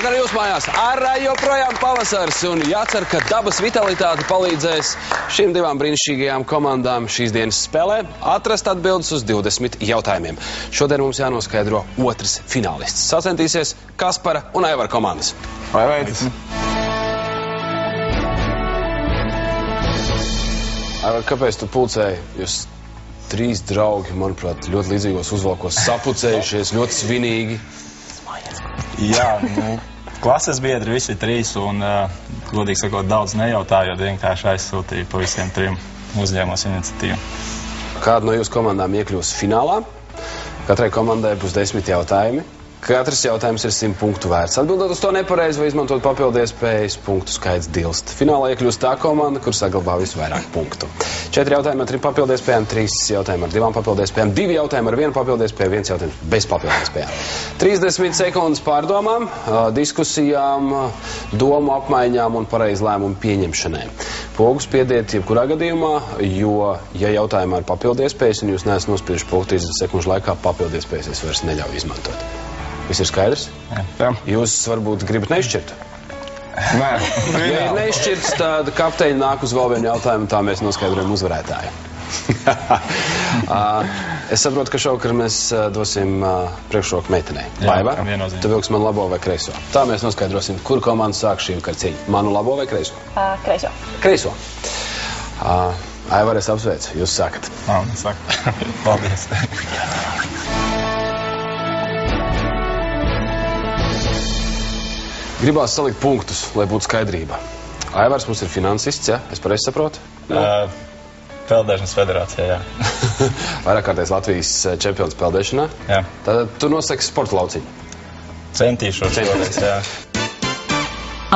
vakar jūs mājās. Ārā joprojām pavasars un jācer, ka dabas vitalitāte palīdzēs šīm divām brīnišķīgajām komandām šīs dienas spēlē atrast atbildes uz 20 jautājumiem. Šodien mums jānoskaidro otrs finālists. Sacentīsies Kaspara un Aivara komandas. Vai veids? Aivar, kāpēc tu pulcēji? Jūs trīs draugi, manuprāt, ļoti līdzīgos uzvalkos sapucējušies, ļoti svinīgi. Jā, klases biedri visi trīs un, godīgi sakot, daudz nejautājot, vienkārši aizsūtīja pa visiem trim uzņēmos iniciatīvu. Kāda no jūsu komandām iekļūs finālā? Katrai komandai būs 10 jautājumi. Katrs jautājums ir 100 punktu vērts. Atbildot uz to nepareizi vai izmantot papildu iespējas, punktu skaits dilst. Finālā iekļūst tā komanda, kur saglabā visvairāk punktu. 4 jautājumi ar 3 papildu iespējām, 3 jautājumi ar 2 papildu iespējām, 2 jautājumi ar 1 papildu iespēju, 1 jautājums bez papildu iespējām. 30 sekundes pārdomām, diskusijām, domu apmaiņām un pareizu lēmumu pieņemšanai. Pogus piediet jebkurā gadījumā, jo, ja jautājumā ir papildu iespējas un jūs neesat nospieduši pogu 30 sekundžu laikā, papildu iespējas es vairs neļauju izmantot. Viss ir skaidrs? Jā. Jūs varbūt gribat neizšķirt? Nē. Ja ir neizšķirts, tad kapteiņi nāk uz vēl vienu jautājumu, tā mēs noskaidrojam uzvarētāju. Es saprotu, ka šovakar mēs dosim priekšroku meitenei. Aiva, tu vilks man labo vai kreiso? Tā mēs noskaidrosim, kur komanda sāk šī vakar cīņu. Manu labo vai kreiso? Kreiso. Kreiso. Aivar, es apsveicu. Jūs sākat. Paldies. Gribās salikt punktus, lai būtu skaidrība. Aivars mums ir finansists, ja? Es pareizi saprotu? Peldēšanas federācijā, jā. Vairākārtais Latvijas čempions peldēšanā. Jā. Tad tu nosaki sporta lauciņu. Centīšos šoreiz, jā.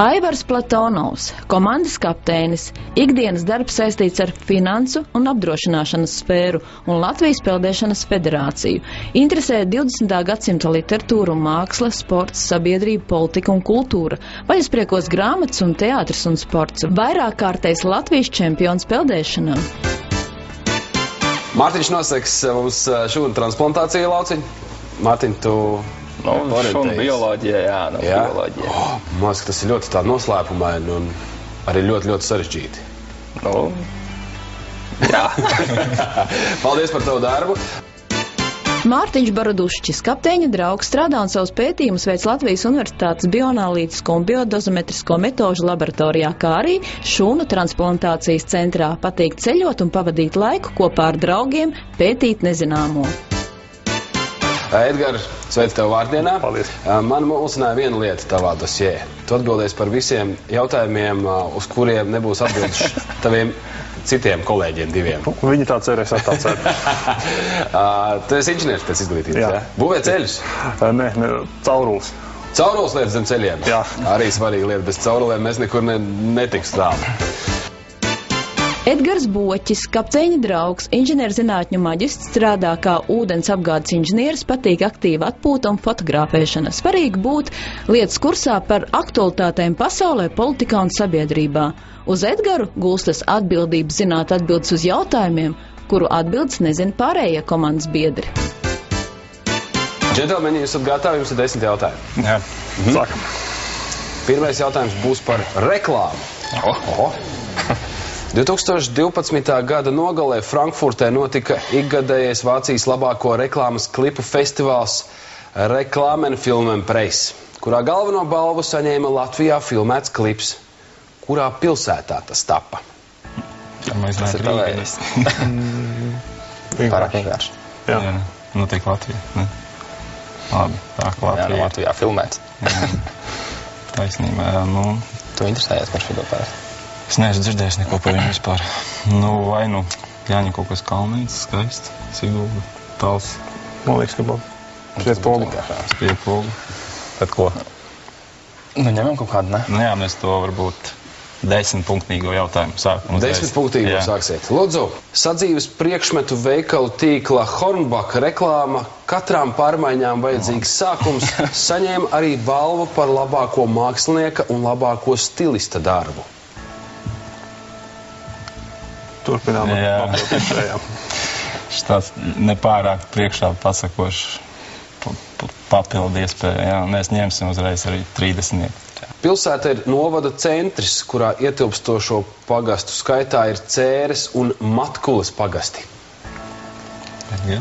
Aivars Platonovs, komandas kapteinis, ikdienas darbs saistīts ar finansu un apdrošināšanas sfēru un Latvijas peldēšanas federāciju. Interesē 20. gadsimta literatūra un māksla, sports, sabiedrība, politika un kultūra, vaļaspriekos grāmatas un teātris un sports. Vairākkārtais Latvijas čempions peldēšanā. Mārtiņš nosaks mums šūnu transplantāciju lauciņu. Mārtiņ, tu... Šūnu bioloģija, jā, bioloģija. Māc, ka tas ir ļoti tā noslēpumaini un arī ļoti, ļoti sarežģīti. Jā. Paldies par tavu darbu. Mārtiņš Baradušķis, kapteiņa draugs, strādā un savus pētījumus veic Latvijas Universitātes bioanalītisko un biodozometrisko metožu laboratorijā, kā arī šūnu transplantācijas centrā. Patīk ceļot un pavadīt laiku kopā ar draugiem, pētīt nezināmo. Edgar, sveicu tev vārdienā. Paldies. Man mulsināja viena lieta tavā dosjē. Tu atbildēsi par visiem jautājumiem, uz kuriem nebūs atbildes taviem citiem kolēģiem diviem. Viņi tā cerēs, es tā ceru. Tu esi inženieris pēc izglītības, jā? Būvē ceļus? Nē, caurules. Caurules lietas zem ceļiem? Jā. Arī svarīga lieta. Bez caurulēm mēs nekur netiks tālu. Edgars Boķis, kapteiņa draugs, inženierzinātņu maģists, strādā kā ūdens apgādes inženieris, patīk aktīva atpūta un fotografēšana. Svarīgi būt lietas kursā par aktualitātēm pasaulē, politikā un sabiedrībā. Uz Edgaru gulstas atbildība zināt atbildes uz jautājumiem, kuru atbildes nezina pārējie komandas biedri. Džentelmeni, jūs esat gatavi, jums ir 10 jautājumi. Jā, sākam. Pirmais jautājums būs par reklāmu. 2012. gada nogalē Frankfurtē notika ikgadējais Vācijas labāko reklāmas klipu festivāls Reklāmenfilmenpreis, kurā galveno balvu saņēma Latvijā filmēts klips. Kurā pilsētā tas tapa? Tas ir tavējis. Pārāk vienkārši. Jā. Notiek Latvijā. Labi, tā kā Latvijā. Jā, Latvijā filmēts. Taisnība, Tu interesējies par šo pārēs? Es neesmu dzirdējis neko par viņu vispār. Vai Jāņa kaut kas kalnīts, skaists, Sigulda, Tals. Man liekas, ka būtu. Spied pogu. Tad ko? Ņemam kaut kādu, ne? Jā, mēs to varbūt 10-punktīgo jautājumu sākam. 10-punktīgo sāksiet. Lūdzu, sadzīves priekšmetu veikalu tīkla Hornbaka reklāma katrām pārmaiņām vajadzīgs sākums saņēma arī balvu par labāko mākslinieka un labāko stilista darbu. Turpinām ar papildinājām. Štāds nepārāk priekšā pasakošs papildu iespēja. Jā, mēs ņemsim uzreiz arī 30. Pilsēta ir novada centrs, kurā ietilpstošo pagastu skaitā ir Cēres un Matkulas pagasti. Jā.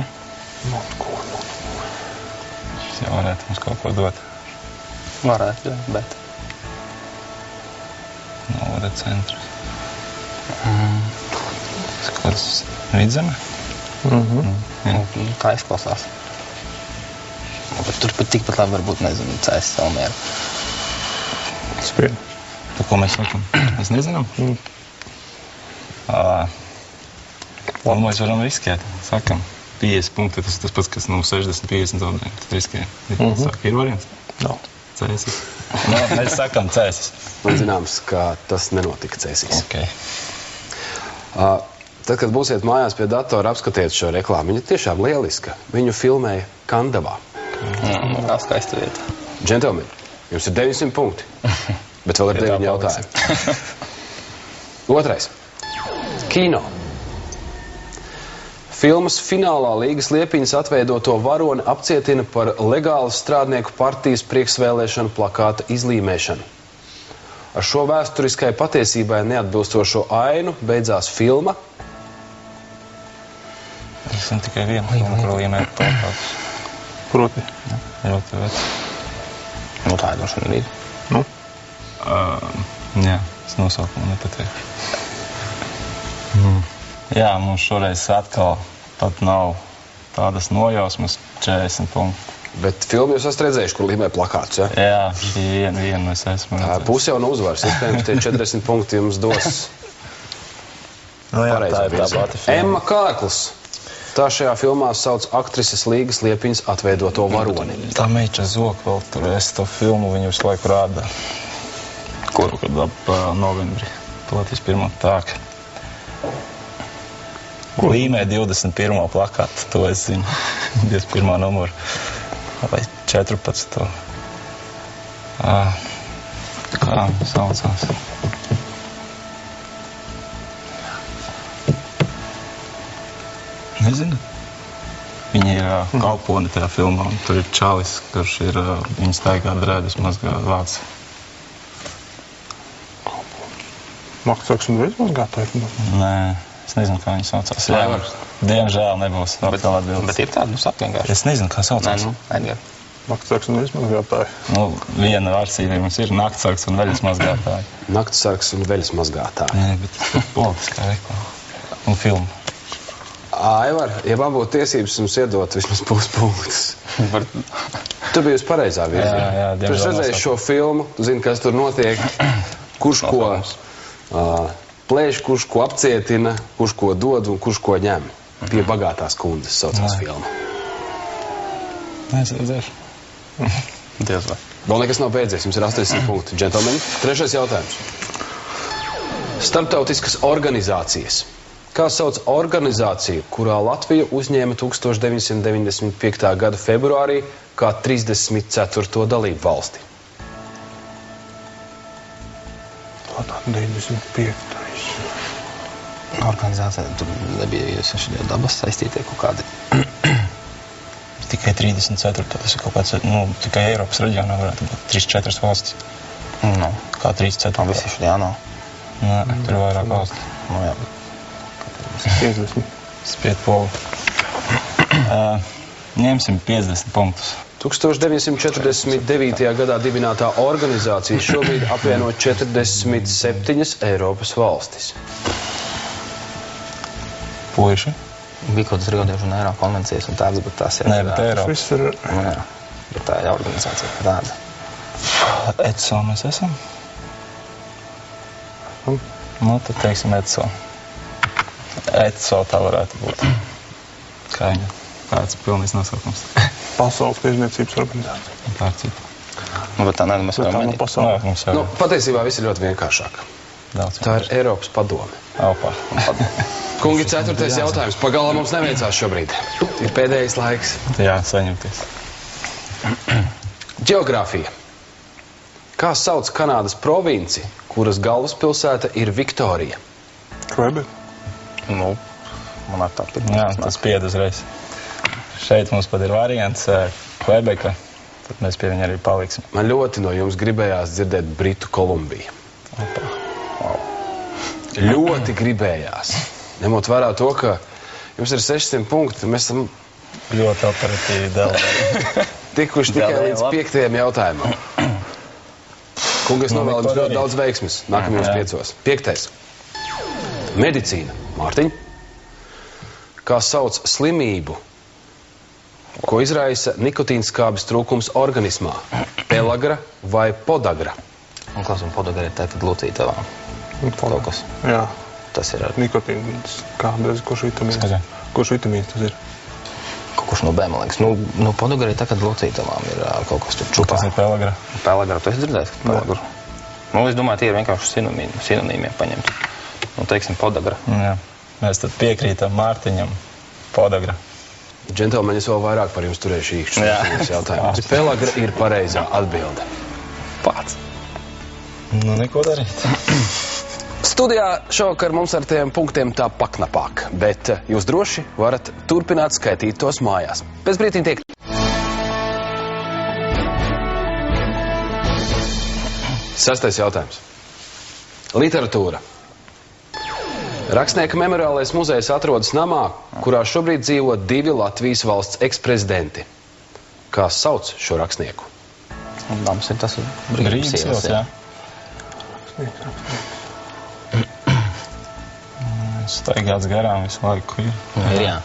Šis jau varētu mums kaut ko dot. Varētu, bet... Novada centrs. Kāds Vidzeme? Tā izklausās. Bet tur pat tikpat labi varbūt, nezinu, Cēsis Salmēra. Spied. Tu, ko mēs sakam? Mēs nezinām? Un mēs varam riskēt. Sakam, 50 punkti, tas pats, kas 60-50 zaudējumi. Tad riskējam. Saka, ir variants? Nav. Cēsis. Mēs sakam Cēsis. Man zināms, ka tas nenotika Cēsīs. Okay. Tad, kad būsiet mājās pie datora, apskatiet šo reklāmu. Viņa tiešām lieliska. Viņu filmēja Kandavā. Tā skaista vieta. Džentelmeni, jums ir 900 punkti, bet vēl ir 9 jautājumi. Otrais. Kino. Filmas finālā Līgas Liepiņas atveidoto varoni apcietina par legālas strādnieku partijas priekšvēlēšanu plakāta izlīmēšanu. Ar šo vēsturiskai patiesībai neatbilstošo ainu beidzās filma. Es zinu tikai vienu filmu, kuru līmēt plakātus. Proti? Ļoti veci. Nu, tā ir droši vien rīt. Nu? Jā, es nosaukumu nepateikšu. Jā, mums šoreiz atkal pat nav tādas nojausmas 40 punkti. Bet filmu jūs esat redzējuši, kur līmē plakātus, ja? Jā, vienu es esmu redzējis. Pusi jau no uzvaras. Iespējams, tie 40 punkti jums dos pareizā virzienā. Emma Kārkls. Tā šajā filmā sauc aktrises Līgas Liepiņas atveidoto varoni. Tā meiča Zoka vēl tur, es to filmu viņu visu laiku rādā. Kuru, kad ap novembri. Latvijas pirmā tāk. Līmē 21. plakātu, to es zinu. 21. numuru. Vai 14. Kā saucās? Nezinu. Viņa ir kalpone tajā filmā, un tur ir čalis, kurš ir, viņa staigā drēdus mazgā vāc. Maksaks un veļasmazgātāji? Nē, es nezinu, kā viņa saucās. Diemžēl nebūs oficiāla atbildes. Bet ir tāda, nu saka vienkārši. Es nezinu, kā saucās. Nē, Edgar. Maksaks un veļasmazgātāji. Nu, viena versija mums ir naktsargs un veļasmazgātāji. Naktsargs un veļasmazgātāji. Nē, bet tas ir politiskā reklāma. Un filma. Aivar, ja man būtu tiesības jums iedot vismaz puspunktus. Tu biji uz pareizā virzienā. Jā, tu esi redzējis šo filmu, tu zini, kas tur notiek, kurš ko plēš, kurš ko apcietina, kurš ko dod un kurš ko ņem. Pie bagātās kundzes saucās filma. Nē, es redzēšu. Dievs vai. Vēl nekas nav beidzies, jums ir 80 punkti. Džentelmeni, trešais jautājums. Starptautiskas organizācijas. Kā sauc organizāciju, kurā Latvija uzņēma 1995. gada februārī kā 34. dalību valsti? 95. Organizācija, tur nebija šie dabas saistītie kaut kādi. Tikai 34. Tas ir kaut kāds, tikai Eiropas reģionā varētu būt 3-4 valstis. Nu, kā 3-4. visi šodien nav. Nē, tur ir vairāk valstis. Nu, jā. 50. Spied polu. Ņemsim 50 punktus. 1949. gadā dibinātā organizācija šobrīd apvieno 47 Eiropas valstis. Puiši? Bija kaut tas Rio de Janeiro konvencijas un tāds, bet tās ir... Nē, bet Eiropas. Viss ir... Nu, jā, bet tā ir organizācija kā tāda. ECO mēs esam? Nu, tad teiksim ECO. ECO tā varētu būt. Kā viņa? Kāds pilnīgs nosaukums? Pasaules tirzniecības organizācija. Tā ir cita. Nu, bet tā nē, mēs varam mēģināt. Pasaulē. Mums jau Patiesībā viss ir ļoti vienkāršāk. daudz. Tā ir Eiropas padome. Opā. Kungi, 4. jautājums. Pagalā mums neveicās šobrīd. Ir pēdējais laiks. Jā, saņemties. Ģeogrāfija. Kā sauc Kanādas provinci, kuras galvaspilsēta ir Viktorija? Kvebek. Nu, man ar tā pirmā. Jā, tas pied uzreiz. Šeit mums pat ir variants Kvebeka, tad mēs pie viņa arī paliksim. Man ļoti no jums gribējās dzirdēt Britu Kolumbiju. Ļoti gribējās. Ņemot vērā to, ka jums ir 600 punkti, mēs esam Ļoti operatīvi dēlē. tikuši tikai līdz 5. jautājumam. Kungi, es novēlu jums ļoti daudz veiksmes nākamajos 5. 5. Medicīna. Mārtiņ. Kā sauc slimību, ko izraisa nikotīnskābes trūkums organismā? Pelagra vai podagra? Un klausam, podagra ir tātad locītavā. Kaut kas. Jā. Tas ir ar Nikotīns. Kādas, kurš vitamīns? Skaļā. Kurš vitamīns tas ir? kaut kurš no B, man liekas. Nu podagra ir tā, kad locītavām ir kaut kas tur čupā. Tas ir pelagra. Pelagra, tu esi dzirdējis? Pelagra. Nu, es domāju, tie ir vienkārši sinonīmiem paņemti. Nu, teiksim, podagra. Jā. Mēs tad piekrītam Mārtiņam. Podagra. Džentelmeņi, es vēl vairāk par jums turēšu īkšķi jautājumus. Pelagra ir pareizā atbilde. Pats. Nu, neko darīt. Studijā šovakar mums ar tiem punktiem tā paknapāk, bet jūs droši varat turpināt skaitīt tos mājās. Pēc brītiņa tiek. Sastais jautājums. Literatūra. Rakstnieka memoriālais muzejs atrodas namā, kurā šobrīd dzīvo 2 Latvijas valsts eksprezidenti. Kā sauc šo rakstnieku? Un dams ir tas Brīvības ielas, jā. Staigāts garām visu laiku ir. Ir, jā.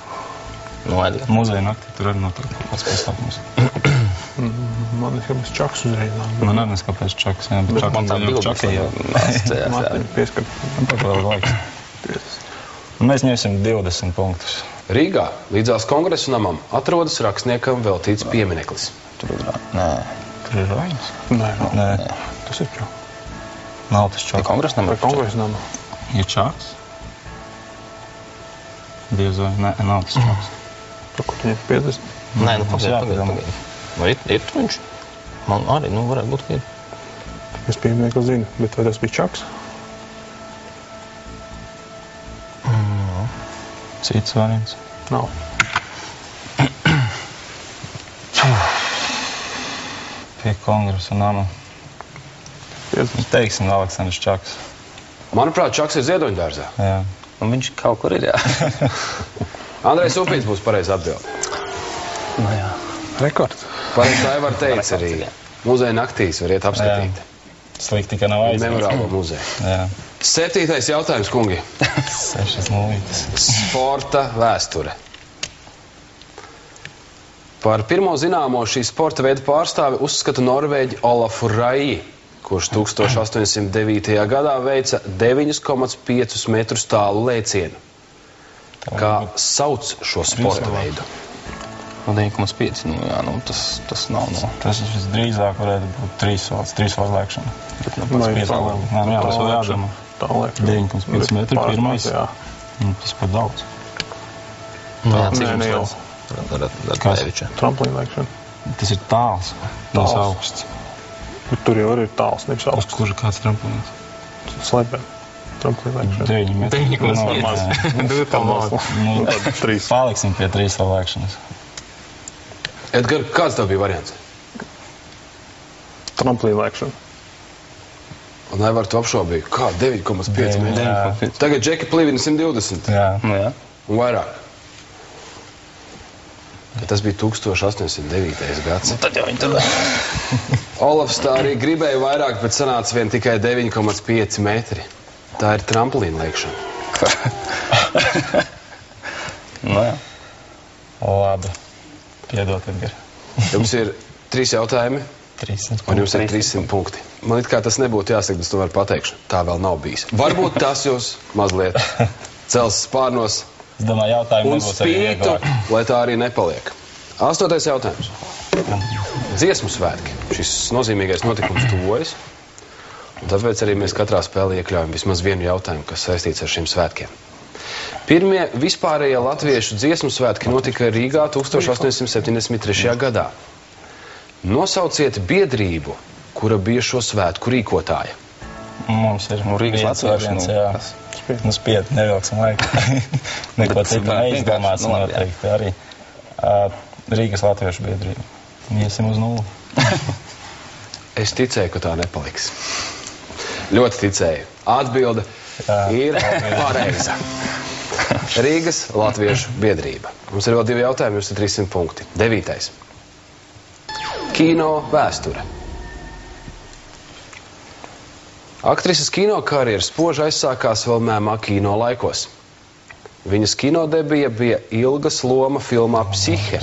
Nu, Edgar. Muzeja naktī tur arī notiek kaut kāds pasākums. Man ir kāpēc čaks uzreiz. Man arī nes kāpēc čaks, jā, bet Man tā bildes čaki jau. Mārtiņ, pieskat. Man pat vēl laiks. Un mēs ņemsim 20 punktus. Rīgā līdzās Kongresu namam atrodas rakstniekam veltīts piemineklis. Tur ir Nē. Tur ir vainas? Nē. Tas ir čaks. Nav tas Pie čaks. kongresnam Vai kongresa namā? Ir čaks? Diez vai? Nē, nav tas čaks. Par ko viņam 50? Nē, nu Jā, pagaid. Vai ir tur viņš? Man arī, nu, varētu būt, ka ir. Es pieminiekli zinu, bet vai tas bija čaks? Cits variants. Nav. Pie kongresa nama. 50. Teiksim, Aleksandrs Čaks. Manuprāt, čaks ir Ziedoņdārzā. Jā. Un viņš kaut kur ir, jā. Andrejs Upīts būs pareiza atbilde. Nu, jā. Rekords. Pareizi Aivar teica arī. Muzeja naktīs var iet apskatīt. Slikti, ka nav aizmirst. Memoriālo muzeju. Jā. 7. jautājums, kungi. 6 nulītes. Sporta vēsture. Par pirmo zināmo šī sporta veida pārstāvi uzskata Norvēģi Olafu Raji, kurš 1809. gadā veica 9,5 metrus tālu lēcienu. Kā sauc šo sporta veidu? Nu, 9,5, nu, jā, nu, tas nav, nu. Tas visdrīzāk varētu būt 3 sols lēkšana. Bet, nu, Vai Nē, jā, tas vēl jādomā. Tā lēkšana. 9,5 metri pirmais. Jā. Tas pat daudz. Nu, jā, cik Nē, ne jau. mums Radēviča. Tramplīna lēkšana. Tas ir tāls. Tas augsts. Bet tur jau arī ir tāls, nevis Uz augsts. kura kāds tramplīns? Slēpē. Tramplīna lēkšana. 9 metri. 9,5. Divi tā maz. Nu, Tad 3. paliksim pie 3 lēkšanas. Edgar, kāds tev bija variants? Tramplīna lēkšana. Un Aivar, tu apšaubīji. Kā? 9,5 metri? Jā. Tagad Džeki Plivini 120 Jā. Nu, jā. un vairāk. Tas bija 1809. gads. Tad jau viņi tur. Olafs tā arī gribēja vairāk, bet sanāca vien tikai 9,5 metri. Tā ir tramplīna lēkšana. Nu, jā. Labi. Piedod, Edgar. Jums ir 3 jautājumi, 300 un jums ir 300 punkti. Man it kā tas nebūtu jāsaka, bet es tomēr pateikšu. Tā vēl nav bijis. Varbūt tas jūs mazliet cels spārnos Es domāju, jautājumu un nebūs arī spītu, vieglāk. lai tā arī nepaliek. 8. jautājums. Dziesmu svētki. Šis nozīmīgais notikums tuvojas. Un tāpēc arī mēs katrā spēlē iekļaujam vismaz vienu jautājumu, kas saistīts ar šiem svētkiem. Pirmie vispārējie latviešu dziesmu svētki notika Rīgā 1873. gadā. Nosauciet biedrību, kura bija šo svētku rīkotāja. Mums ir Rīgas viens latviešu, variants, nu, jā. kas? Nu, spied, nevilksim laiku. Neko Bet, citu nu, neizdomāsim vienkārši, nu, labi, jā. noteikti arī. Rīgas latviešu biedrība. Iesim uz 0. Es ticēju, ka tā nepaliks. Ļoti ticēju. Atbilde ir pareiza. Rīgas Latviešu biedrība. Mums ir vēl 2 jautājumi, jums ir 300 punkti. 9. Kino vēsture. Aktrises kino karjeras spoži aizsākās vēl mēmā kino laikos. Viņas kinodebija bija ilgas loma filmā Psihe.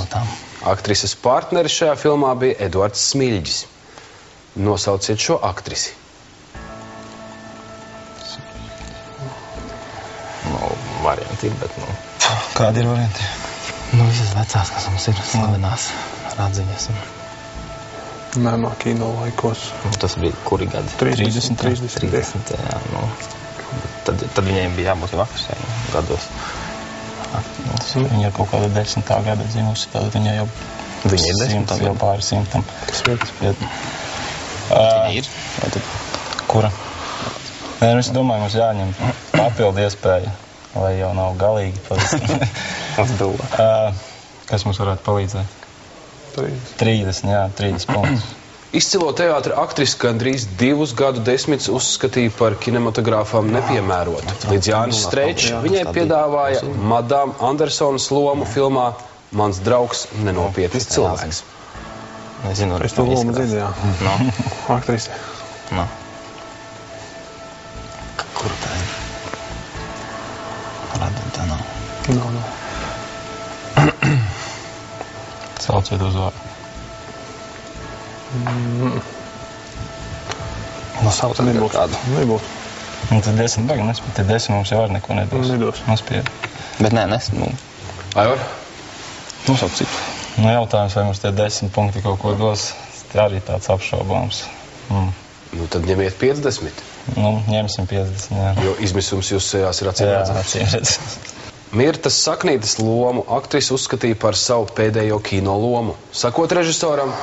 Aktrises partneris šajā filmā bija Eduards Smiļģis. Nosauciet šo aktrisi. Varianti ir, bet, Kādi ir varianti? Visas vecās, kas mums ir slavenās radziņas. Mēmā kino laikos. Tas bija kuri gadi? 30, jā. Tad viņiem bija jābūt jau aktrisēm gados. Viņa ir kaut kāda 10. gada dzimusi, tad viņa jau... Viņa ir 10. Jau pāri 100. Viņa ir? Kura? Nē, es domāju, mums jāņem papildu iespēju, lai jau nav galīgi pavisam. Kas mums varētu palīdzēt? 30, jā, 30 punktus. Izcilo teātra aktrisi gandrīz 2 gadu desmitus uzskatīja par kinematogrāfām nepiemērotu. Līdz Jānis Streičs viņai piedāvāja Madām Andersonas lomu filmā Mans draugs nenopietns cilvēks. Es to lomu zinu, jā. Aktrise. Kur tā ir? Radu tā nav. Sauciet uzvārdu. Sauc nebūs. Nebūs. Tad 10 baigi nespēj. Tad 10 mums jau var neko nedos. Nedos. Nospied. Bet nē, Aivar? Nosauc citu. Jautājums, vai mums tie 10 punkti kaut ko dos, tie arī tāds apšaubāms. Tad ņemiet 50. Ņemsim 50, jā. Jo izmisums jūs sejās ir acīmredzams. Mirtas Saknītes lomu aktrise uzskatīja par savu pēdējo kino lomu. Sakot režisoram,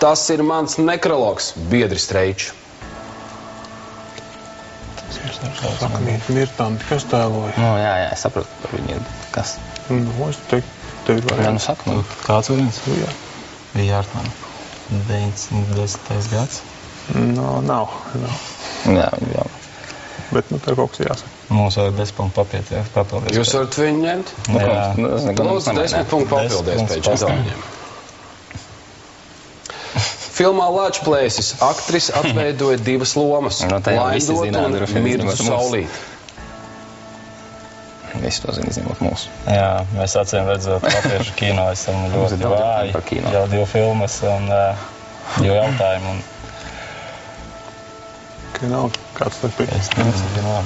tas ir mans nekrologs, biedri Streičs. Saknīt, Mirtanti, kas tēloja? Jā, es saprotu par viņu. Kas? Es teiktu, tev ir variants. Saknīt. Kāds variants? Jā. Bija Ārtmana. 90. gads. Nav. Jā. Bet tā kaut kas jāsaka. Mums vajag 10 punktu papildies. Jūs varat viņu ņemt? Jā. Lūdzu, 10 punktu papildies pēc četrāņiem. Filmā Lāčplēsis aktrise atveidoja 2 lomas – Laimdotu un Mirzu saulīti. Visi to zina, izņemot mūsu. Jā, mēs acīm redzot, latviešu kino esam ļoti vāji. Jau 2 filmas un 2 jautājumi. Kāds tad bija? Es nezinu.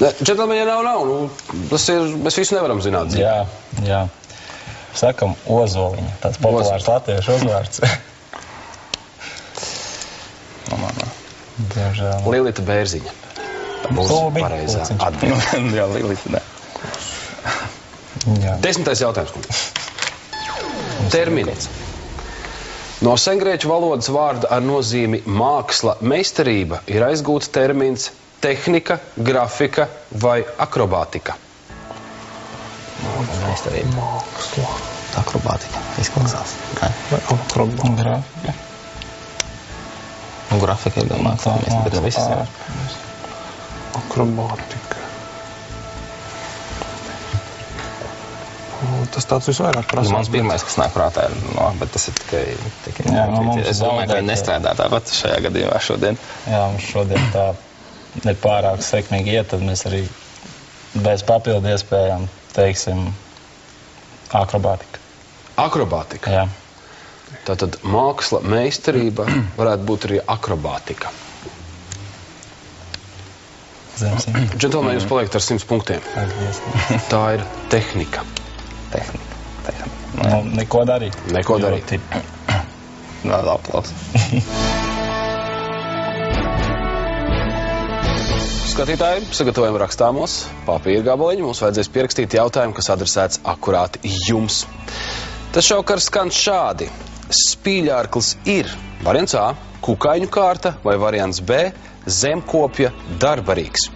Džentlmeņi nav. Tas ir, mēs visu nevaram zināt. Jā. Sakam Ozoliņa, tāds populārs latviešu uzvārds. Diemžēl. Lilita Bērziņa. Tā būs pareizā atbilde. Jā, Lilita, ne. 10. jautājums. Termini. No sengrieķu valodas vārda ar nozīmi māksla, meistarība ir aizgūts termins tehnika, grafika vai akrobātika. Meistarība. Māksla. Akrobātika. Izklausās. Vai akrobātika? Grafika. Grafika ir gan māksla, bet ne visas ir. Akrobātika. Tas tāds visvairāk prasās. Mans pirmais, kas nāk prātā, ir, bet tas ir tikai es domāju, ka viņi nestrādā tāpat šajā gadījumā šodien. Jā, mums šodien tā nepārāk sekmīgi iet, tad mēs arī bez papildu iespējām teiksim akrobātika. Akrobātika? Jā. Tātad māksla, meistarība varētu būt arī akrobātika. Džentlmeņi, jūs paliekat ar 100 punktiem. Tā ir tehnika. Tehnika. Neko darīt. Neko darīt. Vēl aplaus. Skatītāji, sagatavojam rakstāmos papīra gabaliņu. Mums vajadzēs pierakstīt jautājumu, kas adresēts akurāti jums. Tas šovakar skan šādi. Spīļārklis ir variants A – kukaiņu kārta vai variants B – zemkopja darbarīgs.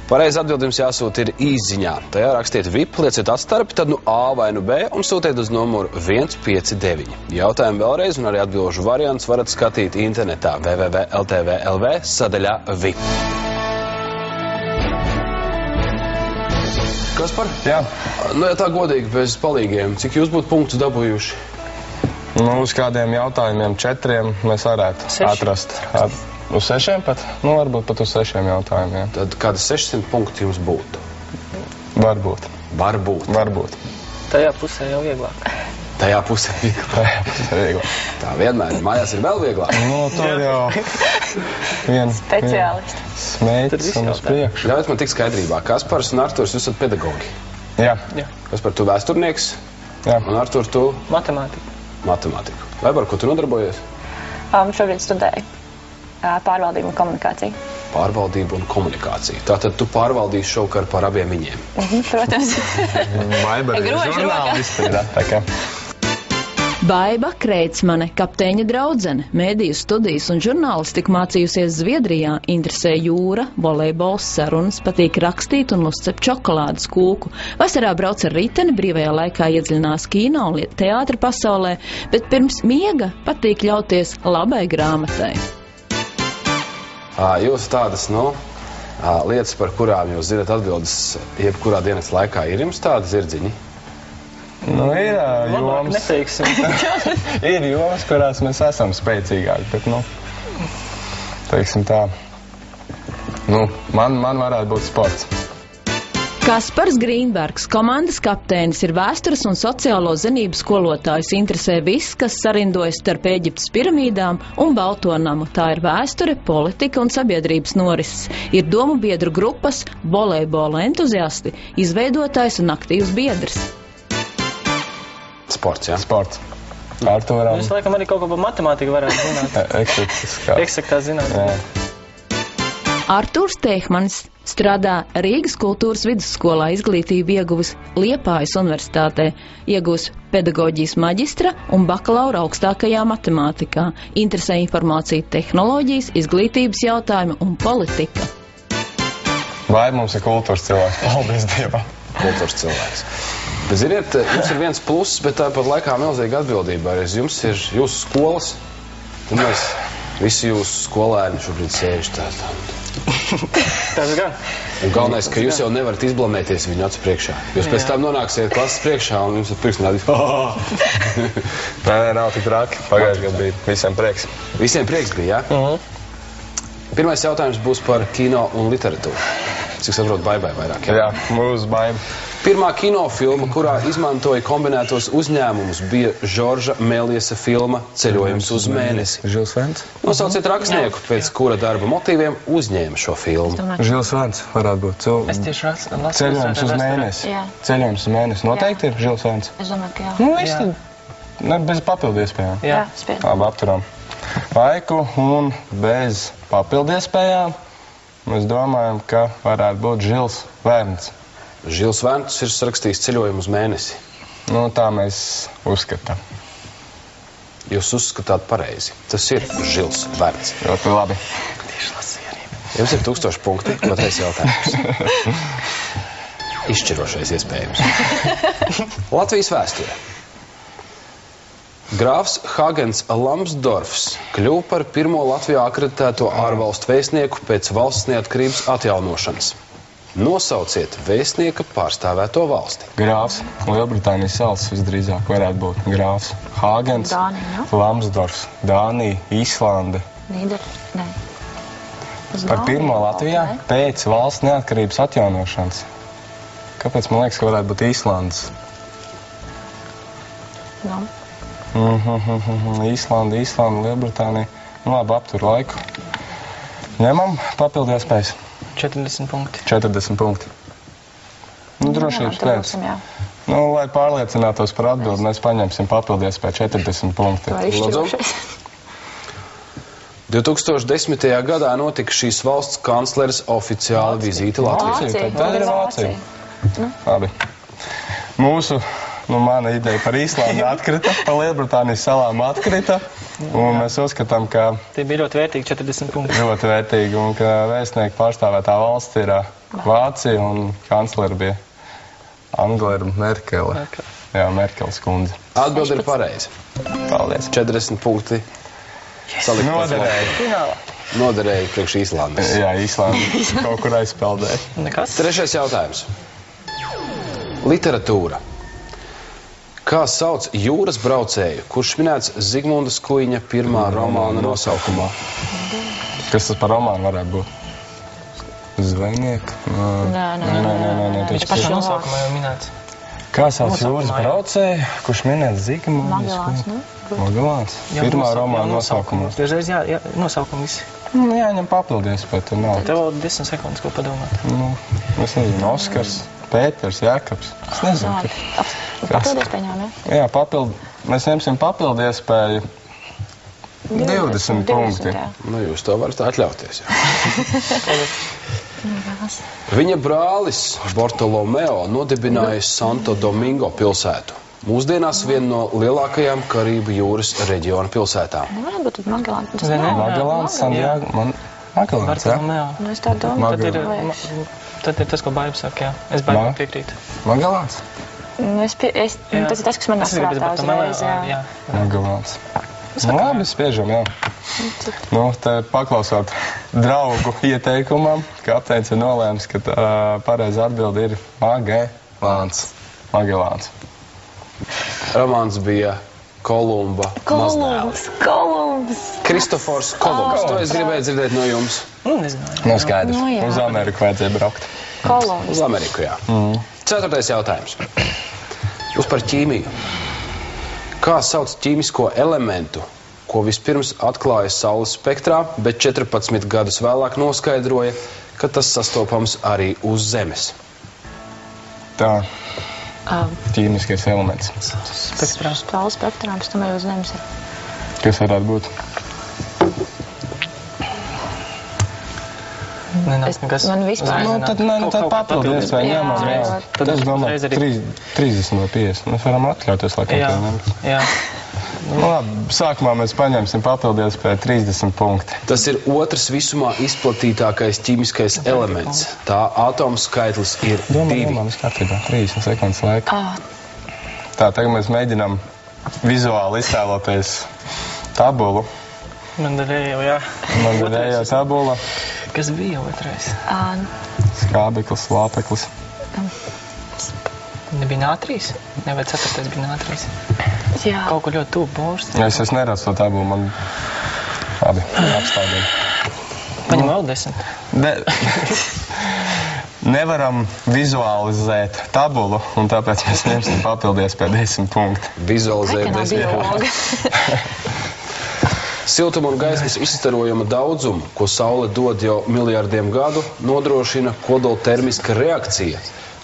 Pareizi atbildījums jāsūt ir īsziņā. Tajā rakstiet VIP, lieciet atstarpi, tad nu A vai nu B un sūtiet uz numuru 159. Jautājumu vēlreiz un arī atbilžu variants varat skatīt internetā www.ltv.lv sadaļā VIP. Kaspar? Jā. Nu, ja tā godīgi bez palīgiem, cik jūs būtu punktus dabūjuši? Nu, uz kādiem jautājumiem 4 mēs varētu atrast. Uz 6 pat? Nu, varbūt pat uz 6 jautājumiem. Tad kādi 600 punkti jums būtu? Varbūt. Varbūt. Tajā pusē jau vieglāk. Tajā pusē vieglāk. Tā vienmēr. Mājās ir vēl vieglāk. Nu, tur jau Speciālisti. Smēķis un uz priekšu. Ļaujiet man tik skaidrībā. Kaspars un Arturs, jūs esat pedagogi. Jā. Kaspar, tu vēsturnieks? Jā. Un Artur, tu? Matemātika. Vai ko tu nodarbojies? Šobrīd studēju pārvaldību un komunikāciju. Pārvaldību un komunikāciju. Tātad tu pārvaldīsi šovakar par abiem viņiem. Protams. Baiba ir žurnālisti. Tā kā. Baiba Kreitsmane, kapteiņa draudzene, mēdīju studijas un žurnālistiku mācījusies Zviedrijā, interesē jūra, volejbols, sarunas, patīk rakstīt un uzcept čokolādes kūku. Vasarā brauc ar riteni, brīvajā laikā iedziļinās kino un teātra pasaulē, bet pirms miega patīk ļauties labai grāmatai. Jūs tādas, lietas, par kurām jūs zināt atbildes jebkurā dienas laikā, ir jums tādi zirdziņi? Nu, ir jomas. Neteiksim. Ir jomas, kurās mēs esam spēcīgāki, bet, teiksim tā, man varētu būt sports. Kaspars Grīnbergs, komandas kapteinis, ir vēstures un sociālo zinību skolotājs. Interesē viss, kas sarindojas starp Ēģiptes piramīdām un Balto namu. Tā ir vēsture, politika un sabiedrības norises. Ir domu biedru grupas, volejbola entuziasti, izveidotājs un aktīvs biedrs. Sports, jā? Sports. Arturam. Jūs laikam arī kaut ko par matemātiku varētu zināt. Eksaktā zinātnē. Artūrs Tēhmanis strādā Rīgas kultūras vidusskolā, izglītību ieguvis Liepājas universitātē, iegūs pedagoģijas maģistra un bakalaura augstākajā matemātikā. Interesē informācija tehnoloģijas, izglītības jautājumi un politika. Vai mums ir kultūras cilvēks? Paldies Dievam. Kultūras cilvēks. Bet ziniet, jums ir viens pluss, bet tāpat laikā milzīga atbildība. Arī jums ir jūsu skolas, un mēs visi jūsu skolēni šobrīd sēž tādā. Tas gan. Un galvenais, ka jūs jau nevarat izblamēties viņu acu priekšā. Jūs pēc tam nonāksiet klases priekšā un jums ir pirksnādīt. Nē, nav tik traki. Pagājuši gadu bija visiem prieks. Visiem prieks bija, jā? Pirmais jautājums būs par kino un literatūru. Cik saprot, Baibai vairāk, jā? Jā, mūsu Baiba. Pirmā kinofilma, kurā izmantoja kombinētos uzņēmumus, bija Žorža Meliesa filma Ceļojums uz mēnesi. Žils Vents? Nosauciet rakstnieku, pēc kura darba motīviem uzņēma šo filmu. Žils Vents varētu būt. Es tieši lasu. Ceļojums uz mēnesi. Ceļojums uz mēnesi. Noteikti ir Žils Vents. Es domāju, ka jā. Nu, viss tad. Bez papildu iespējām. Jā, spēj. Labi, apturam laiku un bez papildu iespējām mēs domājam, ka varētu būt Žils Vents. Žils Vents ir sarakstījis Ceļojumu uz mēnesi. Nu, tā mēs uzskatām. Jūs uzskatāt pareizi. Tas ir Žils Vents. Ļoti labi. Jums ir 1000 punkti, otrais jautājums. Izšķirošais iespējams. Latvijas vēsture. Grāfs Hagens Lambsdorfs kļuva par pirmo Latvijā akreditēto ārvalstu vēstnieku pēc valsts neatkarības atjaunošanas. Nosauciet vēstnieka pārstāvēto valsti. Grāfs. Lielbritānijas salas visdrīzāk varētu būt. Grāfs. Hagens. Dānija, Lambsdorfs. Dānija. Īslande. Nē. Par pirmo Latvijā pēc valsts neatkarības atjaunošanas. Kāpēc man liekas, ka varētu būt Īslandes? Īslanda, Lielbritānija. Nu labi, aptur laiku. Ņemam papildu iespējas. 40 punkti. 40 punkti. Nu, drošības pēc. Nu, lai pārliecinātos par atbildi, mēs paņemsim papildu iespēju 40 punkti. Lūdzu. 2010. gadā notika šīs valsts kancleres oficiāla vizīte Latvijā. Tā ir Vācija. Labi. Mūsu mana ideja par Īslandi atkrita, par Lielbritānijas salām atkrita. Un mēs uzskatām, ka... Tie bija ļoti vērtīgi 40 punkti. Ļoti vērtīgi, un ka vēstnieku pārstāvētā valsts ir Vācija, un kancleri bija Angela Merkele. Jā, Merkeles kundze. Atbildi ir pareizi. Paldies. 40 punkti. Noderēja priekš Īslandes. Jā, Īslandi kaut kur aizpeldēja. Nekas. Trešais jautājums. Literatūra. Kā sauc jūras braucēju, kurš minēts Zigmundas Kuiņa pirmā romāna nosaukumā? Kas tas par romānu varētu būt? Zvejnieki? Nē. Viņš pašā nosaukumā jau minēts. Kā sauc jūras braucēju, kurš minēts Zigmundas Magelāns, Kuiņa? Magelāns. Pirmā romāna nosaukumā. Dažreiz nosaukumi visi. Jāņem papildies, bet tur nav. Tev vēl 10 sekundes, ko padomāt. Es nezinu, Oskars, Pēters, Jēkabs. Es nezinu. Papildu iespējām, ne? Jā, mēs ņemsim papildu iespēju 20 punkti. Nu, jūs to varat atļauties. Viņa brālis Bartolomeo nodibināja Santo Domingo pilsētu. Mūsdienās viena no lielākajām Karību jūras reģiona pilsētām. Nevarētu būt Magelāns. Magelāns, Santiago, Magelāns, jā? Nu, es tā domāju. Tad ir tas, ko Baiba saka, jā. Es Baibam piekrītu. Magelāns? Tas ir tas, kas man nāk prātā uzreiz, jā. Magelāns. Labi, spiežam, jā. Te paklausot draugu ieteikumam, kapteinis ir nolēms, ka pareiza atbilde ir Magelāns. Magelāns. Romāns bija Kolumba mazdēls. Kolumbs. Kristofors Kolumbs. To es gribēju dzirdēt no jums. Nezināju. Skaidrs. Uz Ameriku vajadzēja braukt. Kolumbs. Uz Ameriku, jā. 4. jautājums. Jūs par ķīmiju. Kā sauc ķīmisko elementu, ko vispirms atklāja Saules spektrā, bet 14 gadus vēlāk noskaidroja, ka tas sastopams arī uz Zemes? Tā. Ķīmiskais elements. Spektrās. Saules spektrā, pēc tam arī uz Zemes ir. Kas varētu būt? Man vispār. Tad papildies vai ņemam, jā. Tad es domāju, 30 vai 50. Mēs varam atļauties, laikam. Jā. Labi, sākumā mēs paņemsim papildies pēc 30 punkti. Tas ir otrs visumā izplatītākais ķīmiskais elements. Tā atomu skaitlis ir 2. Domāju, kārtībā, 30 sekundes laika. Tā, tagad mēs mēģinām vizuāli iztēloties tabulu. Mandarējo tabula. Kas bija otrais? Skābeklis, lāpeklis. Nebija nātrīs? Ne, vai 4. bija nātrīs? Jā. Kaut kur ļoti tuvu borsts. Es neredzu to tabulu, man labi, apstādēju. Paņem vēl 10. Nevaram vizualizēt tabulu, un tāpēc mēs ņemsim papildies pēc 10 punkti. Vizualizēt 10 punkti. Siltuma un gaismas izstarojuma daudzumu, ko Saule dod jau miljardiem gadu, nodrošina kodoltermiska reakcija,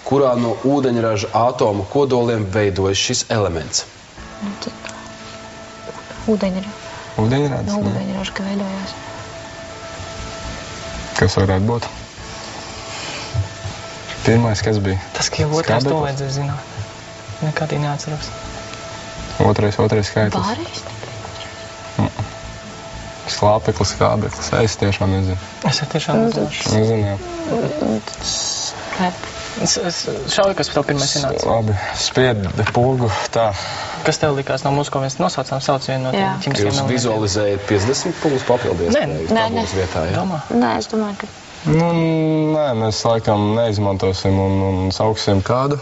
kurā no ūdeņraža atomu kodoliem veidojas šis elements. Ūdeņraža. Ūdeņraža? Ūdeņraža, ka veidojās. Kas varētu būt? Pirmais, kas bija? Tas, ka jau otrais to vajadzēja zināt. Nekādī neatceros. Otrais skaitlis. Pārējais? Slāpeklis, skābeklis. Es tiešām nezinu. Es tiešām nezinu, jā. Es šauju, kas tev pirmais ienāca. Labi, spiedi pogu, tā. Kas tev likās no mūsu, ko mēs nosaucām, sauc vienu no tiem ķīmiskiem elementiem? Jūs vizualizējat 50 punktus papildies tabulas vietā, jā? Nē, es domāju, ka... Nē, mēs laikam neizmantosim un sauksim kādu.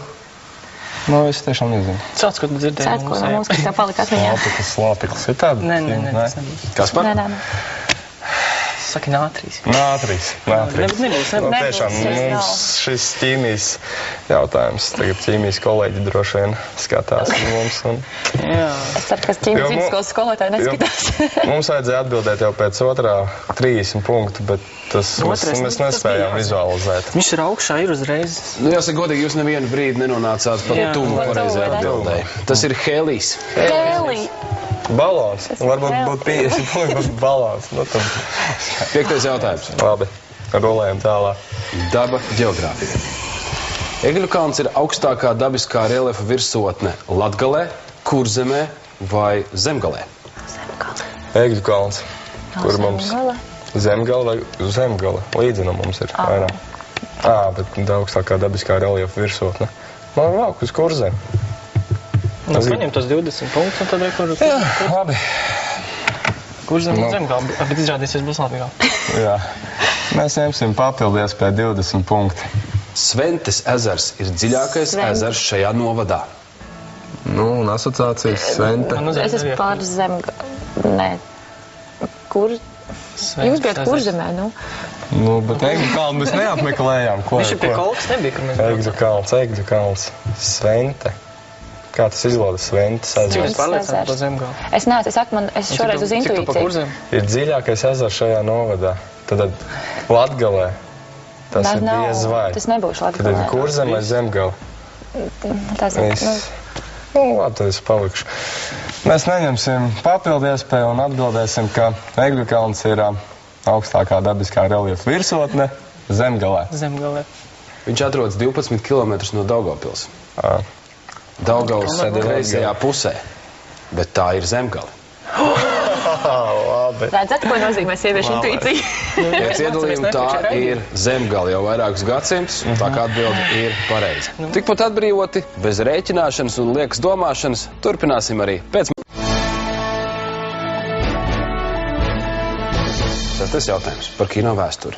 Es tiešām nezinu. Sauc, ko tu dzirdēji? Sauc, ko no mums, kas tev palikās viņā. Slāpeklis. Ir tāda? Nē, tas nebūs. Kas par? Nē. Saki nātrīs. Nātrīs. Nebūs. Tiešām mums šis ķīmijas jautājums. Tagad ķīmijas kolēģi droši vien skatās mums. Jā. Es ceru, ka ķīmijas vidusskolas skolotāji neskatās. Mums vajadzēja atbildēt jau pēc otrā 30 punktu, bet mēs nespējām vizualizēt. Viņš ir augšā, ir uzreiz. Jāsaka godīgi, jūs nevienu brīdi nenonācāt pat tuvu pareizajai atbildēji. Tas ir hēlijs. Hēlij. Balons. Varbūt būtu 50 punkti, bet balons. 5. jautājums. Labi, rolējam tālāk. Daba ģeogrāfija. Egļu kalns ir augstākā dabiskā reljefa virsotne Latgalē, Kurzemē vai Zemgalē? Egļu kalns, kur mums Zemgala vai Zemgala līdzina mums ir vairāk. Bet augstākā dabiskā reljefa virsotne. Man vēl uz Kurzem. Paņem tos 20 punktus un tad ir kur... Jā, labi. Kurzem un Zemgala, bet izrādīsies būs Latgalā. Jā. Mēs ņemsim papildies pie 20 punkti. Sventes ezers ir dziļākais ezers šajā novadā. Un asociācijas Svente. Es esmu pār Zemgala. Nē. Kur? Jūs bijat Kurzemē, Bet Egļu kalnu mēs neapmeklējām. Viņš ir pie Kolkas nebija, kur mēs Egļu kalns. Svente. Kā tas izlaudas Sventes ezers? Cik es pārliecinātu par Zemgalu? Es neesmu, es šoreiz uz intuīciju. Cik tu pa Kurzem? Ir dziļākais ezers šajā novadā. Tad Latgalē. Tas ir diez vai. Tas nebūs Latgalē. Tad ir Kurzem vai Zemgala. Tas ir, labi, tad es palikšu. Mēs neņemsim papildu iespēju un atbildēsim, ka Egļu kalns ir augstākā dabiskā reljefa virsotne Zemgalē. Zemgalē. Viņš atrodas 12 km no Daugavpils. Daugavas kreisajā pusē, bet tā ir Zemgale. Redzat, ko nozīmē sieviešu intuīcija? Pēc iedalījuma tā ir Zemgale jau vairākus gadsimtus, un tā kā atbilde ir pareiza. Tikpat atbrīvoti, bez rēķināšanas un liekas domāšanas, turpināsim arī pēc. Tas jautājums par kino vēsturi.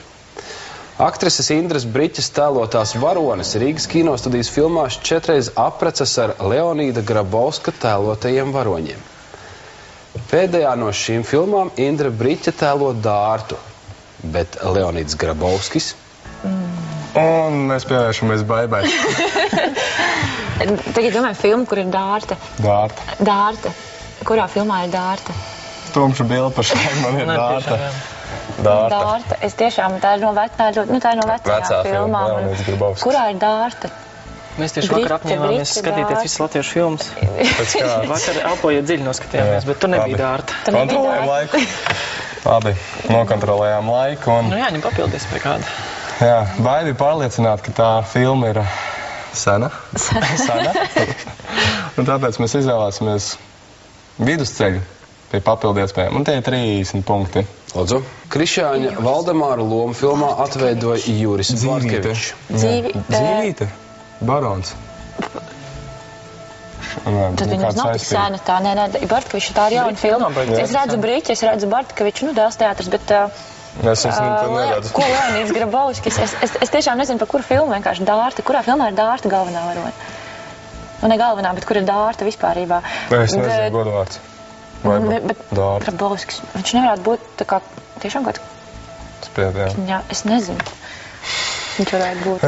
Aktrises Indras Briķes tēlotās varones Rīgas kinostudijas filmās 4 reiz apprecas ar Leonīda Grabovska tēlotajiem varoņiem. Pēdējā no šīm filmām Indra Briķe tēlo Dārtu, bet Leonīds Grabovskis. Un mēs pievēršamies Baibai. Tagad domājam filmu, kur ir Dārta. Dārta. Kurā filmā ir Dārta? Tumša bilde pašlaik man ir Dārta. Dārta. Es tiešām, tā ir no vecajā filmām. Kurā ir Dārta? Mēs tieši vakar apņēmāmies skatīties visas latviešu filmas. Vakar elpojiet dziļi noskatījāmies, bet tur nebija Dārta. Kontrolējām laiku. Labi, nokontrolējām laiku. Jāņem papildies pie kāda. Jā, Baivi pārliecināta, ka tā filma ir sena. Un tāpēc mēs izvēlēsimies vidusceļu pie papildu iespējām. Un tie ir 30 punkti. Lūdzu. Krišāņa Valdemāra lomu filmā atveidoja Juris Bartkevičs. Dzīvīte. Barons. Tad viņam nav tik sēna tā. Nē, Bartkevičs, tā ir jauna filma. Es redzu Briķi, es redzu Bartkeviču, dēls teātris, bet... Es neredzu. Ko Leonīds Grabovskis? Es tiešām nezinu, par kuru filmu vienkārši Dārta. Kurā filmā ir Dārta galvenā varone? Ne galvenā, bet kur ir Dārta vispārībā. Es nezinu godvārds. Bet Grabovskis, viņš nevarētu būt tā kā tiešām kāds... Jā, es nezinu. Viņš varētu būt...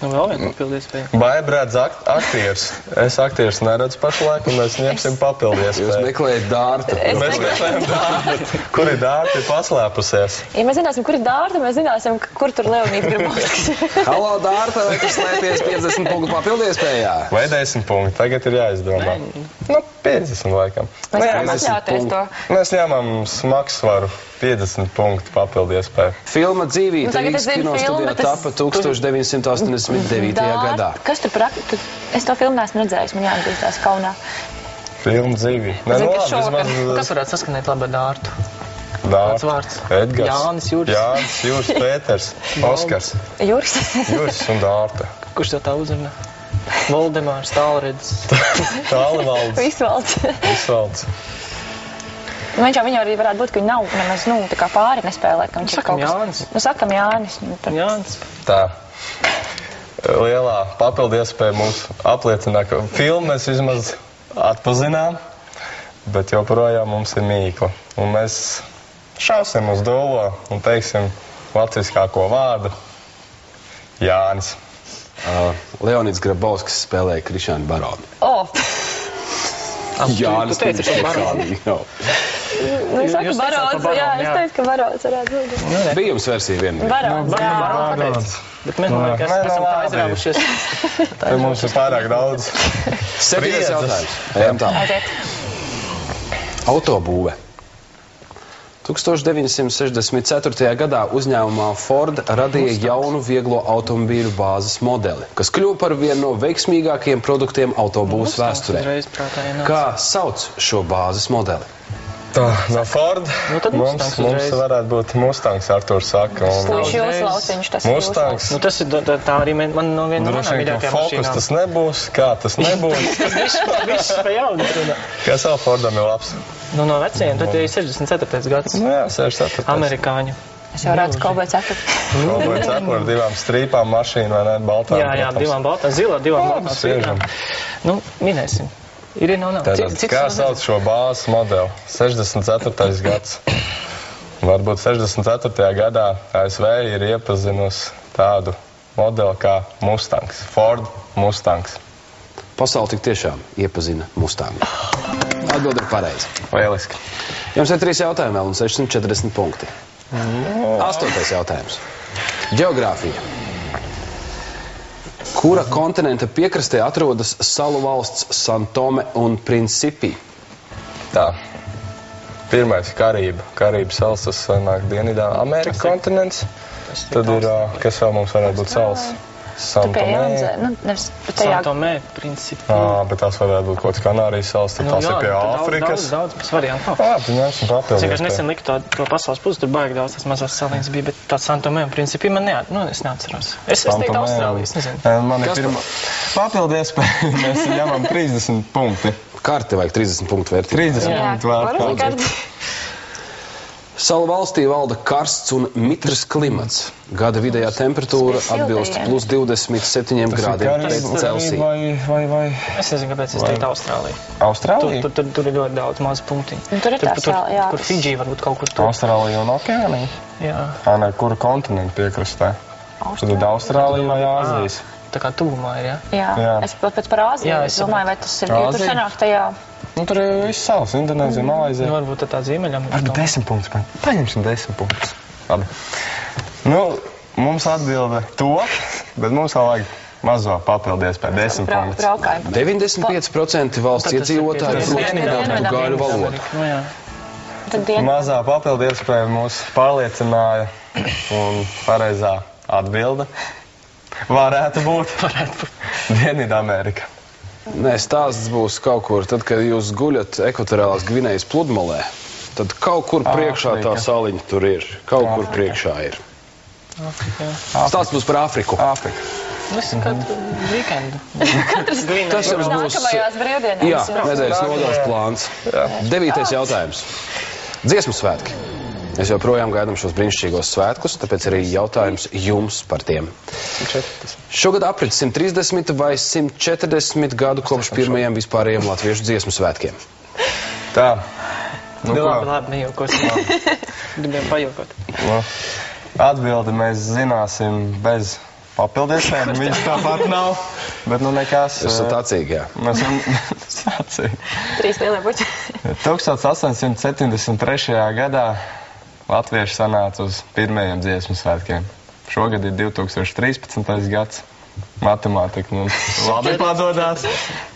Vēl vien papildu iespēju. Baiba redz aktieris. Es aktieris neredzu pašlaik, un mēs ņemsim papildu iespēju. Jūs meklējat Dārtu. Mēs meklējam Dārtu. Kur ir Dārta, ir paslēpusies. Ja mēs zināsim, kur ir Dārta, mēs zināsim, kur tur Leonīds Grabovskis. Halo, Dārta, vai tu slēties 50 punktu papildu iespējā? Vai 10 punkti? Tagad ir jāizdomā. 50 laikam. Mēs ņemam smagsvaru. 50 punktu papildu iespēju. Filma Dzīvīte Rīgas kinostudijā tapa 1989. gadā. Kas tur par aktu? Es to filmu neesmu redzējis, man jāatgrīstās kaunā. Filma Dzīvīte. Kas varētu saskanēt labi ar Dārtu? Dārta, Edgars, Jānis, Jūrs, Pēters, Oskars. Jūrs un Dārta. Kurš tev tā uzrunā? Voldemārs, Tālredis. Tālivalds. Visvalds. Viņš jau arī varētu būt, ka viņi nav nemaz, tā kā pāri nespēlē, ka viņš ir kaut kas... Jānis. Sakam Jānis. Jānis. Tā. Lielā papildu iespēja mums apliecināt, ka filmu mēs vismaz atpazinām, bet joprojām mums ir mīkla. Un mēs šausim uz dolo un teiksim latviskāko vārdu Jānis. Leonīds Grabovskis spēlēja Krišāņa baroni. Jānis, tu teici, ka baroni. Es saku barons, jā, es teicu, ka barons varētu būt. Bija jums versija vienmēr. Barons. Bet mēs esam tā aizrāvušies. Te mums ir pārāk daudz. 7. jautājums. Ejam tā. Autobūve. 1964. gadā uzņēmumā Ford radīja jaunu vieglo automobīļu bāzes modeli, kas kļuva par vienu no veiksmīgākajiem produktiem autobūvas vēsturē. Kā sauc šo bāzes modeli? Tā, no Ford mums varētu būt Mustangs, Arturs saka. Viņš jūs lauciņš, tas Mustangs. Nu, tas ir tā arī man no viena no manām mīļākajām mašīnām. Focus tas nebūs, kā tas nebūs. Viss pa jaunu runā. Kas vēl Fordam ir labs? Nu, no vecajiem, tad ir 64. gads. Nu jā, 64. Amerikāņu. Es jau redzu Cowboy 4. Cowboy 4 ar divām strīpām mašīnu, vai ne, baltām. Jā, divām baltām, zilā, divām baltām strīpām. Nu, minēsim. Ir nav. Tātad, kā sauc šo bāzes modeli? 64. gads. Varbūt 64. gadā ASV ir iepazinusi tādu modeli kā Mustangs. Ford Mustangs. Pasauli tik tiešām iepazina Mustangu. Atbilde ir pareiza. Lieliski. Jums ir 3 jautājumi vēl un 640 punkti. 8. jautājums. Ģeogrāfija. Kura kontinenta piekrastē atrodas salu valsts San Tome un Principi? Tā. Pirmais Karība. Karība salas, tas nāk Dienvidā Amerikas kontinents. Tad ir, kas vēl mums varētu būt salas? San Tome. San Tome, Principi. Bet tās varētu būt kaut kāds Kanārijas salas, tad tās ir pie Āfrikas. Daudz variantu. Tad ņemsim papildus. Es vienkārši nesen liku to pasaules pusi, tur baigi daudz tās mazās saliņas bija, bet tāds San Tome un Principi man es neatceros. Es teiktu Austrālijas, nezinu. Man ir pirmā papildu iespēja, mēs ņemam 30 punkti. Karti vajag 30 punktu vērtību. 30 punktu vērtību. Salu valstī valda karsts un mitrs klimats. Gada vidējā temperatūra atbilst plus 27 grādiem pēc Celsija. Vai? Es nezinu, kāpēc es teiktu Austrāliju. Austrālija? Tur ir ļoti daudz mazu punktiņu. Tur ir tās, jā. Kur Fidži varbūt kaut kur tur. Austrālija un Okeānija? Jā. Kura kontinenta piekrastē? Tad ir Austrālija vai Āzijas? Tā kā tuvumā ir, jā? Jā. Es pēc par Āziju domāju, vai tas ir, jo tur sanāk tajā. Nu, tur ir viss savs, Indonēzija, Malaizija. Varbūt tā ziemeļam. Varbūt 10 punktus. Paņemsim 10 punktus. Labi. Nu, mums atbilde to, bet mums vēl vajag mazo papildu iespēju. 10 punktus. 95% valsts iedzīvotāji prot portugāļu valodu. Mazā papildu iespēja mūs pārliecināja un pareizā atbilde varētu būt Dienvidamerika. Nē, stāsts būs kaut kur, tad, kad jūs guļat ekvatoriālās Gvinejas pludmalē, tad kaut kur priekšā tā saliņa tur ir. Kaut kur priekšā ir. Stāsts būs par Āfriku. Visu katru weekendu. Tas jums būs nākamajās brīvdienās. Jā, nedēļas nodaļas plāns. 9. jautājums. Dziesmu svētki. Mēs joprojām gaidām šos brīnišķīgos svētkus, tāpēc arī jautājums jums par tiem. Šogad aprit 130 vai 140 gadu kopš pirmajiem vispārējiem latviešu dziesmu svētkiem. Tā. Labi, nejokos. Gribējām pajokot. Atbildi mēs zināsim bez papildiesēm. Viņš tāpat nav, bet nu nekas. Jūs esat acīgi, jā. Mēs esam acīgi. 3 lielie puķi. 1873. gadā latvieši sanāca uz pirmajiem dziesmu svētkiem. Šogad ir 2013. gads. Matemātika mums labi padodās.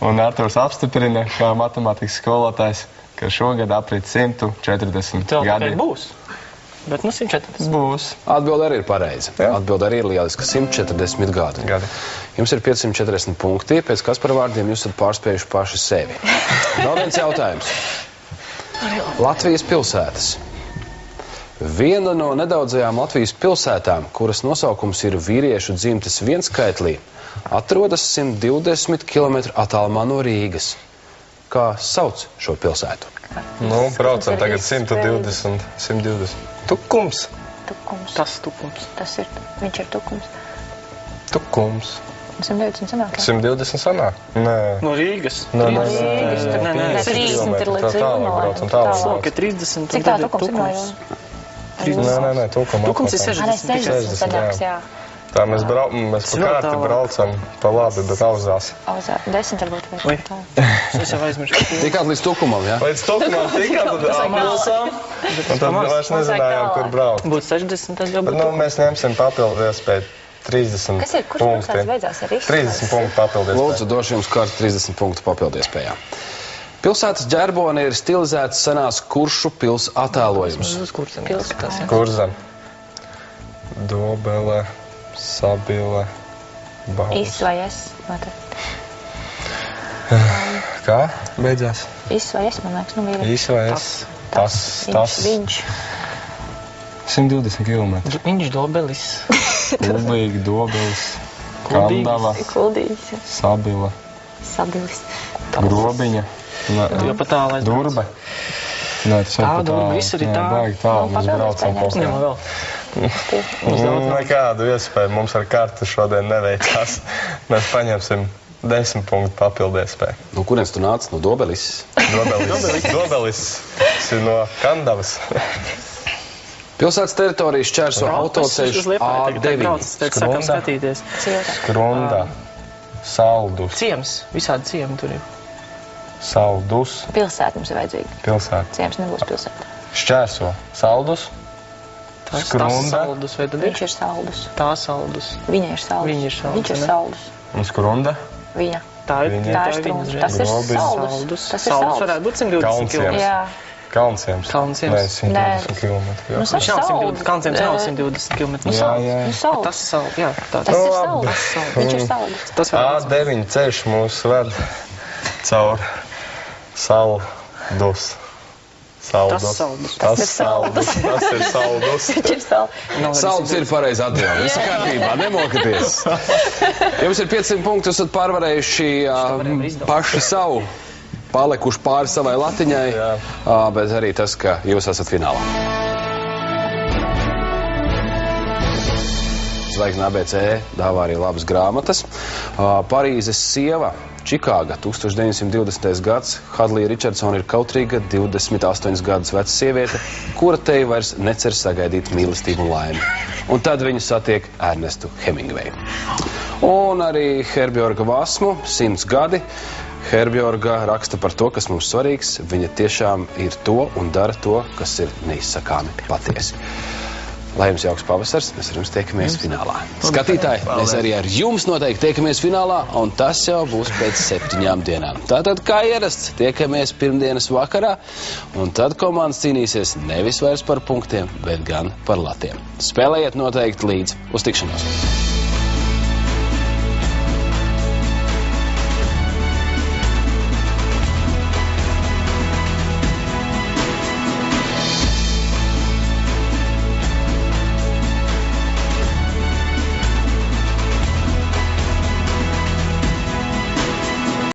Un Arturs apstiprina, kā matemātikas skolotājs, ka šogad aprit 140 gadi. Būs. Bet nu 140. Būs. Atbilde arī ir pareiza. Atbilde arī ir lieliska. 140 gadi. Jums ir 540 punkti, pēc Kaspara vārdiem jūs esat pārspējuši paši sevi. Vēl viens jautājums. Latvijas pilsētas. Viena no nedaudzajām Latvijas pilsētām, kuras nosaukums ir vīriešu dzimtes vienskaitlī, atrodas 120 km attālumā no Rīgas. Kā sauc šo pilsētu? Nu, braucam tagad 120. Tukums. Tas Tukums. Viņš ir Tukums. Tukums. 120 sanāk. 120 sanāk? Nē. No Rīgas. No Rīgas. Nē, 30 ir līdz Rīgas. 30. Cik tā Tukums ir no Rīgas? Nē, Tukums ir 60 sanāks, jā. Tā mēs pa kārti braucam pa labi, bet auzās. 10 varbūt vai tā. Es jau aizmiršu. Tikāt līdz Tukumam, jā? Līdz Tukumam tikāt, tad apilsām. Un tad vairs nezinājām, kur braukt. Būtu 60, tas jau būtu. Bet nu, mēs ņemsim papildu iespēju 30 punkti. Kas ir? Kurš pilsētas beidzās ar Rīgas? 30 punktu papildu iespēju. Lūdzu, došu jums kārtu 30 punktu papildu iespējām. Pilsētas ģerboni ir stilizēts senās Kuršu pils attēlojums. Kurzem. Dobele, Sabile, Baus. Is vai es? Kā beidzās? Is vai es, man liekas, nu vīri. Is vai es? Tas. Viņš. 120 km. Viņš Dobelis. Kuldīgi, Dobelis, Kandava, Kuldīgs. Sabila, Sabilis. Grobiņa, Jo pat tālāk. Durbe. Nē, tas Tā, Durbe, viss arī tā. Baigi tālu, mēs braucam kaut Jā, kā. vēl. Nekādu iespēju mums ar karti šodien neveicās. Mēs paņemsim 10 punktu papildu iespēju. No kurienes tu nāc? No Dobelis? Dobelis. Tas ir no Kandavas. Pilsētas teritorijas šķērso autoceļš A9. Sakam skatīties. Skrunda. Saldus. Ciems. Visādi ciemi tur ir. Saldus. Pilsēta mums ir vajadzīga. Pilsēta. Ciems nebūs pilsēta. Šķērso. Saldus. Tas Skrunda. saldus vai tad ir? Viņš ir saldus. Tā saldus. Viņa ir saldus. Viņa ir saldus, Viņš ir ne? saldus. Un skrunda. Viņa. Tā ir Viņa. Tā ir viņas strunda. Tas ir Grobiņa. saldus. Tas ir Saldus saldus. varētu būt 120 Kalnciems. km. Jā. Kalnciems. Kalnciems. Nē, 120 km. Nu, Viņš nav 120, saldus. Kalnciems nav 120 km. Nu, saldus. jā. Nu, saldus. Tas ir saldus, jā. Tas ir saldus. Viņš ir saldus. Tas varētu būt. A9 ceļš mūs ved caur Saldus. Saldus. Tas saldus. Tas ir saldus. Tas ir saldus. Viņš ir saldus. Saldus ir pareizi atbildi. Viss kārtībā, nemokieties. Jums ir 500 punkti, esat pārvarējuši paši savu, palikuši pāri savai latiņai, bet arī tas, ka jūs esat finālā. Zvaigzne ABC dāvā arī labas grāmatas. Parīzes sieva, Čikāga, 1920. gads. Hadlija Richardsona ir kautrīga, 28 gadus veca sieviete, kura te vairs necer sagaidīt mīlestību un laimi. Un tad viņu satiek Ernestu Hemingveju. Un arī Herbjorga Vasmu, 100 gadi. Herbjorga raksta par to, kas mums svarīgs. Viņa tiešām ir to un dara to, kas ir neizsakāmi patiesi. Lai jums jauks pavasars, mēs ar jums tiekamies finālā. Skatītāji, mēs arī ar jums noteikti tiekamies finālā, un tas jau būs pēc 7 dienām. Tātad, kā ierasts, tiekamies pirmdienas vakarā, un tad komandas cīnīsies nevis vairs par punktiem, bet gan par latiem. Spēlējiet noteikti līdz. Uz tikšanos!